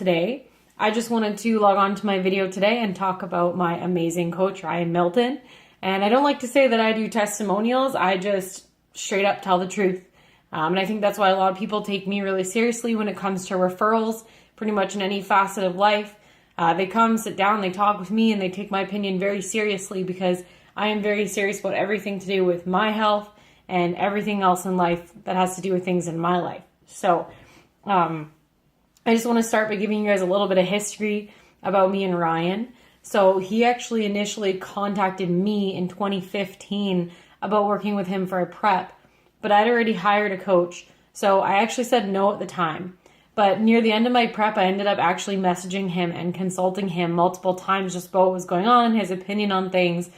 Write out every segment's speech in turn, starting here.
today. I just wanted to log on to my video today and talk about my amazing coach, Ryan Milton. And I don't like to say that I do testimonials. I just straight up tell the truth. And I think that's why a lot of people take me really seriously when it comes to referrals, pretty much in any facet of life. They come, sit down, they talk with me, and they take my opinion very seriously because I am very serious about everything to do with my health and everything else in life that has to do with things in my life. So I just want to start by giving you guys a little bit of history about me and Ryan. So he actually initially contacted me in 2015 about working with him for a prep, but I'd already hired a coach. So I actually said no at the time. But near the end of my prep, I ended up actually messaging him and consulting him multiple times just about what was going on, his opinion on things,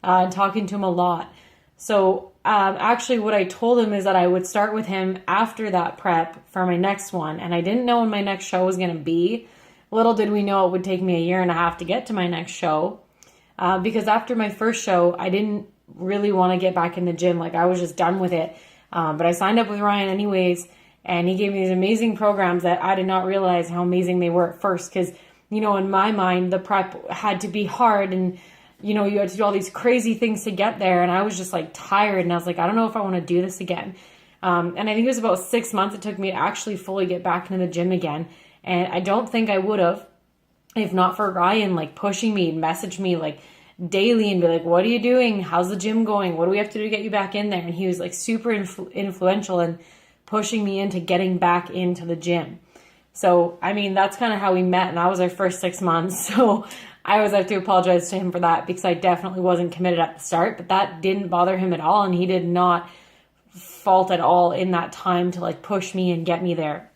and talking to him a lot. So actually what I told him is that I would start with him after that prep for my next one. And I didn't know when my next show was going to be. Little did we know it would take me a year and a half to get to my next show. Because after my first show, I didn't really want to get back in the gym. Like I was just done with it. But I signed up with Ryan anyways. And he gave me these amazing programs that I did not realize how amazing they were at first. Because, you know, in my mind, the prep had to be hard and, you know, you had to do all these crazy things to get there. And I was just like tired. And I was like, I don't know if I want to do this again. And I think it was about 6 months it took me to actually fully get back into the gym again. And I don't think I would have if not for Ryan, like pushing me, message me like daily and be like, what are you doing? How's the gym going? What do we have to do to get you back in there? And he was like super influential in pushing me into getting back into the gym. So, I mean, that's kind of how we met. And that was our first 6 months. So I always have to apologize to him for that because I definitely wasn't committed at the start, but that didn't bother him at all. And he did not fault at all in that time to like push me and get me there.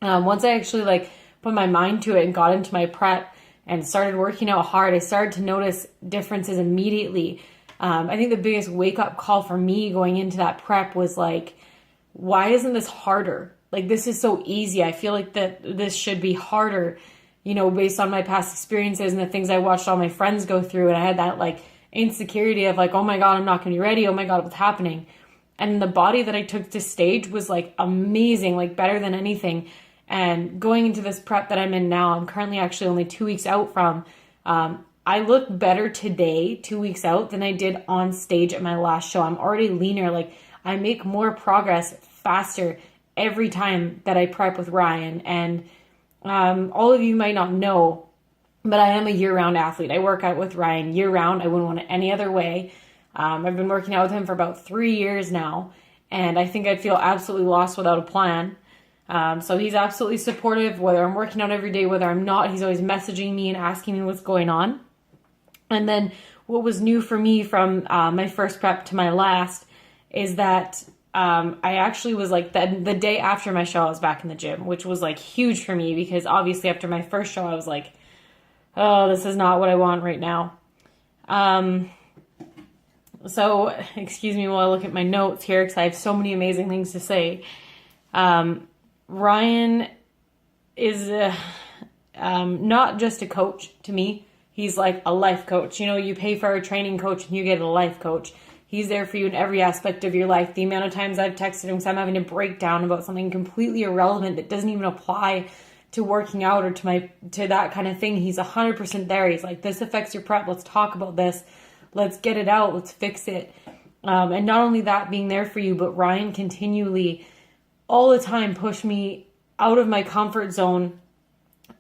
Once I actually like put my mind to it and got into my prep and started working out hard, I started to notice differences immediately. I think the biggest wake up call for me going into that prep was like, why isn't this harder? Like, this is so easy. I feel like that this should be harder, you know, based on my past experiences and the things I watched all my friends go through. And I had that like insecurity of like, oh my God, I'm not going to be ready. Oh my God, what's happening? And the body that I took to stage was like amazing, like better than anything. And going into this prep that I'm in now, I'm currently actually only 2 weeks out from, I look better today, 2 weeks out, than I did on stage at my last show. I'm already leaner. Like, I make more progress faster every time that I prep with Ryan. And all of you might not know, but I am a year-round athlete. I work out with Ryan year-round. I wouldn't want it any other way. I've been working out with him for about 3 years now, and I think I'd feel absolutely lost without a plan. So he's absolutely supportive, whether I'm working out every day, whether I'm not. He's always messaging me and asking me what's going on. And then what was new for me from my first prep to my last is that I actually was like, the day after my show, I was back in the gym, which was like huge for me because obviously after my first show, I was like, oh, this is not what I want right now. So excuse me while I look at my notes here because I have so many amazing things to say. Ryan is not just a coach to me. He's like a life coach. You know, you pay for a training coach and you get a life coach. He's there for you in every aspect of your life. The amount of times I've texted him because I'm having a breakdown about something completely irrelevant that doesn't even apply to working out or to that kind of thing. He's 100% there. He's like, this affects your prep. Let's talk about this. Let's get it out. Let's fix it. And not only that, being there for you, but Ryan continually all the time push me out of my comfort zone.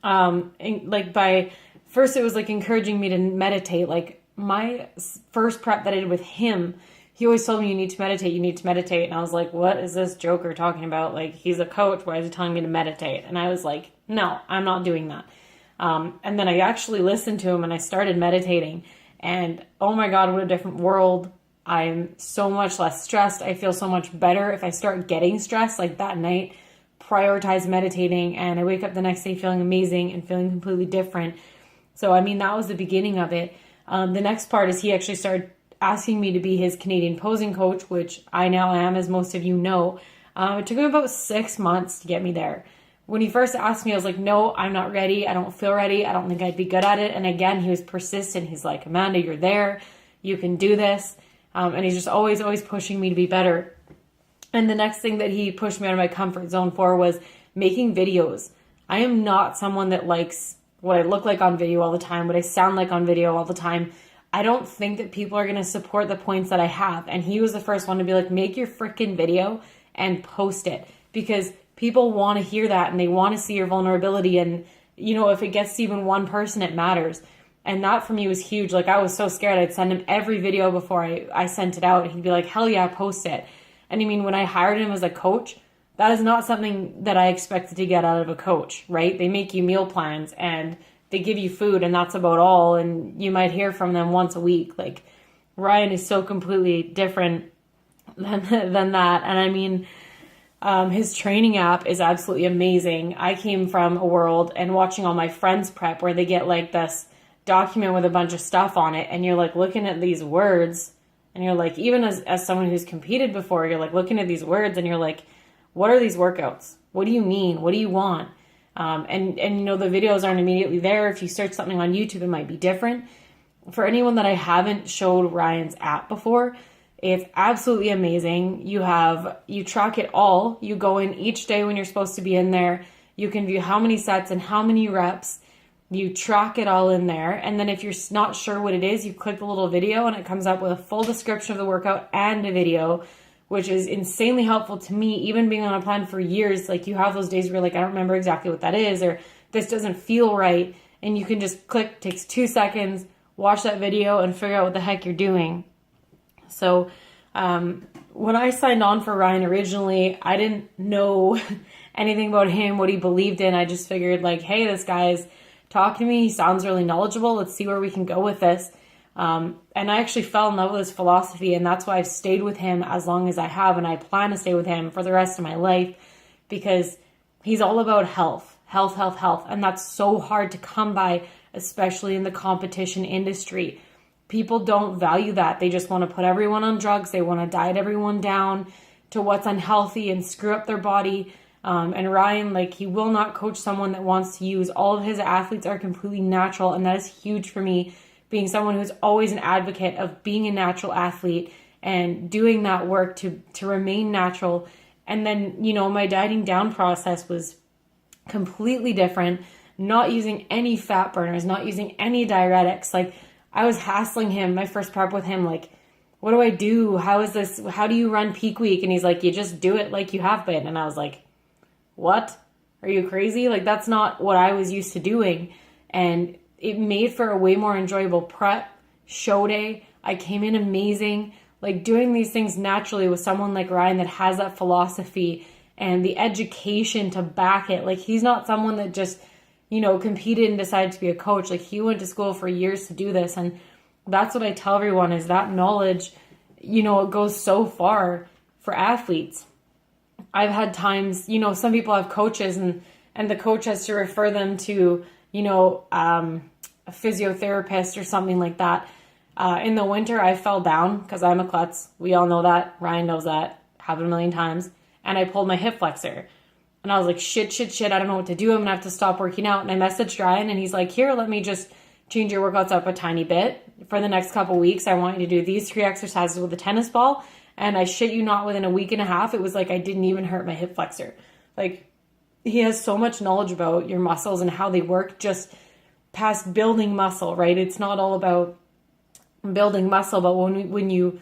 Like by first it was like encouraging me to meditate. Like my first prep that I did with him, he always told me you need to meditate. And I was like, what is this joker talking about? Like, he's a coach. Why is he telling me to meditate? And I was like, no, I'm not doing that. And then I actually listened to him and I started meditating and oh my God, what a different world. I'm so much less stressed. I feel so much better if I start getting stressed, like that night, prioritize meditating, and I wake up the next day feeling amazing and feeling completely different. So, I mean, that was the beginning of it. The next part is he actually started asking me to be his Canadian posing coach, which I now am, as most of you know. It took him about 6 months to get me there. When he first asked me, I was like, no, I'm not ready. I don't feel ready. I don't think I'd be good at it. And again, he was persistent. He's like, Amanda, you're there. You can do this. And he's just always pushing me to be better. And the next thing that he pushed me out of my comfort zone for was making videos. I am not someone that likes what I look like on video all the time, what I sound like on video all the time. I don't think that people are going to support the points that I have. And he was the first one to be like, make your freaking video and post it, because people want to hear that and they want to see your vulnerability. And, you know, if it gets to even one person, it matters. And that for me was huge. Like, I was so scared. I'd send him every video before I sent it out. He'd be like, hell yeah, post it. And I mean, when I hired him as a coach, that is not something that I expected to get out of a coach, right? They make you meal plans and they give you food, and that's about all. And you might hear from them once a week. Like, Ryan is so completely different than that. And I mean, his training app is absolutely amazing. I came from a world and watching all my friends prep where they get like this document with a bunch of stuff on it, and you're like looking at these words, and you're like, even as someone who's competed before, you're like looking at these words and you're like, what are these workouts? What do you mean? What do you want? And you know, the videos aren't immediately there. If you search something on YouTube, it might be different. For anyone that I haven't showed Ryan's app before, it's absolutely amazing. You track it all. You go in each day when you're supposed to be in there. You can view how many sets and how many reps. You track it all in there. And then if you're not sure what it is, you click the little video and it comes up with a full description of the workout and a video, which is insanely helpful to me, even being on a plan for years. Like, you have those days where you're like, I don't remember exactly what that is, or this doesn't feel right. And you can just click, takes 2 seconds, watch that video and figure out what the heck you're doing. So when I signed on for Ryan originally, I didn't know anything about him, what he believed in. I just figured like, hey, this guy's talking to me. He sounds really knowledgeable. Let's see where we can go with this. And I actually fell in love with his philosophy, and that's why I've stayed with him as long as I have, and I plan to stay with him for the rest of my life, because he's all about health, and that's so hard to come by, especially in the competition industry. People don't value that. They just want to put everyone on drugs. They want to diet everyone down to what's unhealthy and screw up their body. And Ryan, like, he will not coach someone that wants to use. All of his athletes are completely natural, and that is huge for me, being someone who's always an advocate of being a natural athlete and doing that work to remain natural. And then, you know, my dieting down process was completely different, not using any fat burners, not using any diuretics. Like, I was hassling him, my first prep with him, like, what do I do? How is this? How do you run peak week? And he's like, you just do it like you have been. And I was like, what? Are you crazy? Like, that's not what I was used to doing. And it made for a way more enjoyable prep, show day. I came in amazing. Like, doing these things naturally with someone like Ryan that has that philosophy and the education to back it. Like, he's not someone that just, you know, competed and decided to be a coach. Like, he went to school for years to do this. And that's what I tell everyone, is that knowledge, you know, it goes so far for athletes. I've had times, you know, some people have coaches and the coach has to refer them to, you know, a physiotherapist or something like that. In the winter, I fell down because I'm a klutz. We all know that. Ryan knows that. Happened a million times. And I pulled my hip flexor. And I was like, shit. I don't know what to do. I'm going to have to stop working out. And I messaged Ryan and he's like, here, let me just change your workouts up a tiny bit. For the next couple weeks, I want you to do these 3 exercises with a tennis ball. And I shit you not, within a week and a half, it was like I didn't even hurt my hip flexor. Like, he has so much knowledge about your muscles and how they work, just past building muscle, right? It's not all about building muscle, but when you,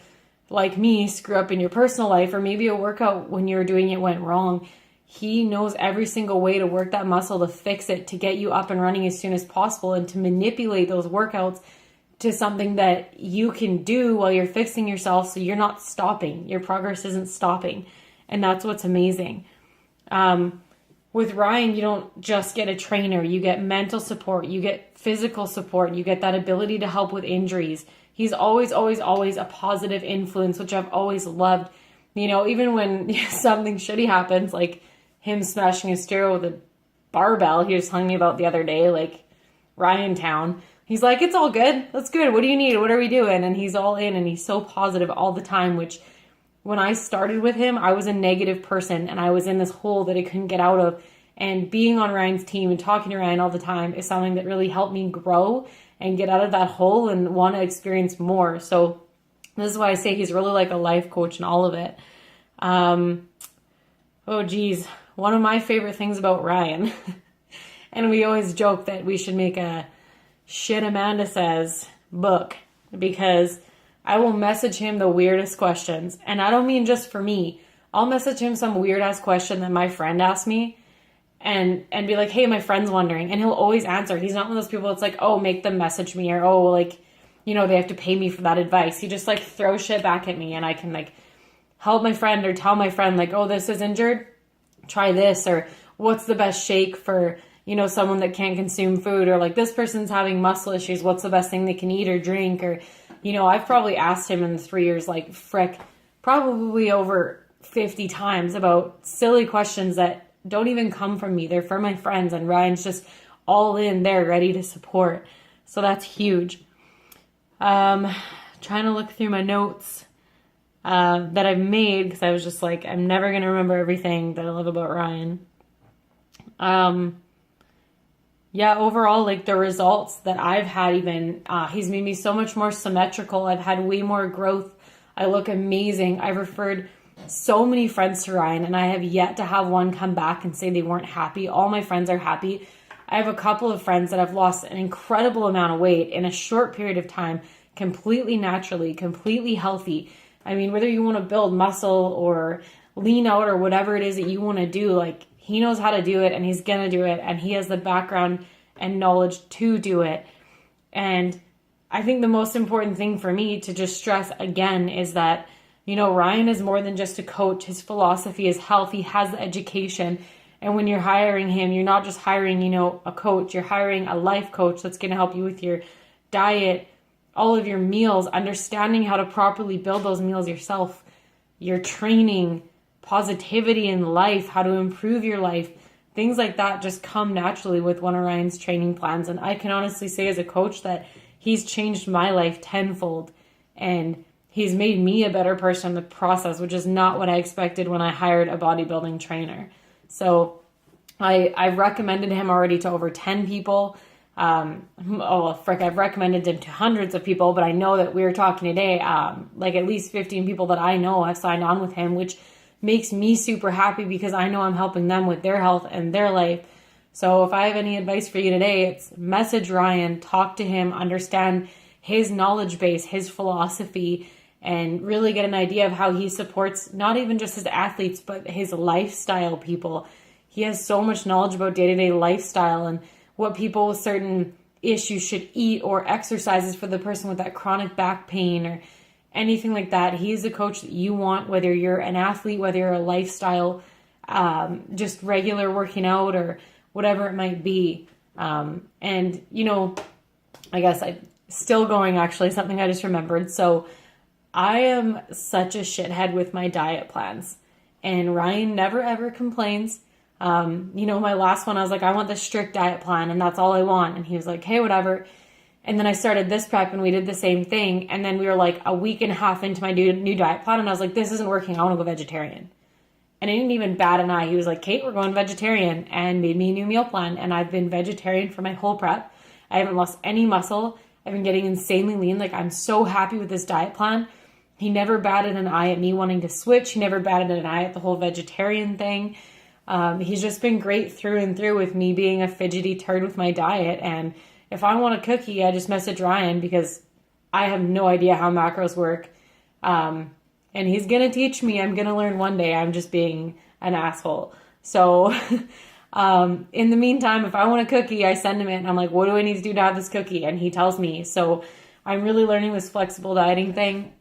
like me, screw up in your personal life, or maybe a workout when you were doing it went wrong, he knows every single way to work that muscle, to fix it, to get you up and running as soon as possible, and to manipulate those workouts to something that you can do while you're fixing yourself, so you're not stopping. Your progress isn't stopping. And that's what's amazing. With Ryan, you don't just get a trainer. You get mental support. You get physical support. You get that ability to help with injuries. He's always a positive influence, which I've always loved. You know, even when something shitty happens, like him smashing his stereo with a barbell, he was telling me about the other day, like Ryan Town. He's like, it's all good. That's good. What do you need? What are we doing? And he's all in, and he's so positive all the time, which when I started with him, I was a negative person and I was in this hole that I couldn't get out of. And being on Ryan's team and talking to Ryan all the time is something that really helped me grow and get out of that hole and want to experience more. So this is why I say he's really like a life coach in all of it. Oh geez. One of my favorite things about Ryan And we always joke that we should make a Shit Amanda Says book, because I will message him the weirdest questions. And I don't mean just for me. I'll message him some weird ass question that my friend asked me and be like, hey, my friend's wondering. And he'll always answer. He's not one of those people that's like, oh, make them message me, or, oh, like, you know, they have to pay me for that advice. He just like throws shit back at me, and I can like help my friend or tell my friend like, oh, this is injured, try this, or what's the best shake for, you know, someone that can't consume food, or like this person's having muscle issues, what's the best thing they can eat or drink, or, you know, I've probably asked him in the 3 years, like, frick, probably over 50 times about silly questions that don't even come from me. They're for my friends, and Ryan's just all in there ready to support. So that's huge. Trying to look through my notes that I've made, because I was just like, I'm never going to remember everything that I love about Ryan. Yeah, overall, like the results that I've had, even, he's made me so much more symmetrical. I've had way more growth. I look amazing. I've referred so many friends to Ryan, and I have yet to have one come back and say they weren't happy. All my friends are happy. I have a couple of friends that have lost an incredible amount of weight in a short period of time, completely naturally, completely healthy. I mean, whether you want to build muscle or lean out or whatever it is that you want to do, like, he knows how to do it, and he's going to do it, and he has the background and knowledge to do it. And I think the most important thing for me to just stress again is that, you know, Ryan is more than just a coach. His philosophy is health. He has the education. And when you're hiring him, you're not just hiring, you know, a coach. You're hiring a life coach that's going to help you with your diet, all of your meals, understanding how to properly build those meals yourself, your training, positivity in life, how to improve your life. Things like that just come naturally with one of Ryan's training plans. And I can honestly say as a coach that he's changed my life tenfold, and he's made me a better person in the process, which is not what I expected when I hired a bodybuilding trainer. So I've recommended him already to over 10 people. I've recommended him to hundreds of people, but I know that we were talking today, like at least 15 people that I know have signed on with him, which makes me super happy because I know I'm helping them with their health and their life. So if I have any advice for you today, it's message Ryan, talk to him, understand his knowledge base, his philosophy, and really get an idea of how he supports not even just his athletes, but his lifestyle people. He has so much knowledge about day-to-day lifestyle and what people with certain issues should eat, or exercises for the person with that chronic back pain or anything like that. He's a coach that you want, whether you're an athlete, whether you're a lifestyle, just regular working out or whatever it might be. And, you know, I guess I'm still going, actually, something I just remembered. So I am such a shithead with my diet plans, and Ryan never ever complains. You know, my last one, I was like, I want this strict diet plan and that's all I want. And he was like, hey, whatever. And then I started this prep and we did the same thing. And then we were like a week and a half into my new diet plan, and I was like, this isn't working. I want to go vegetarian. And he didn't even bat an eye. He was like, Kate, we're going vegetarian, and made me a new meal plan. And I've been vegetarian for my whole prep. I haven't lost any muscle. I've been getting insanely lean. Like, I'm so happy with this diet plan. He never batted an eye at me wanting to switch. He never batted an eye at the whole vegetarian thing. He's just been great through and through with me being a fidgety turd with my diet. And if I want a cookie, I just message Ryan because I have no idea how macros work. And he's going to teach me. I'm going to learn one day. I'm just being an asshole. So in the meantime, if I want a cookie, I send him it. And I'm like, what do I need to do to have this cookie? And he tells me. So I'm really learning this flexible dieting thing.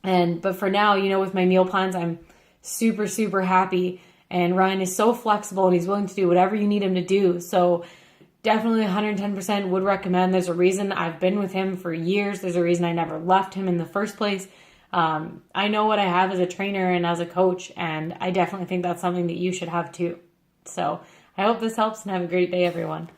But for now, you know, with my meal plans, I'm super, super happy. And Ryan is so flexible, and he's willing to do whatever you need him to do. So definitely 110% would recommend. There's a reason I've been with him for years. There's a reason I never left him in the first place. I know what I have as a trainer and as a coach, and I definitely think that's something that you should have too. So I hope this helps, and have a great day, everyone.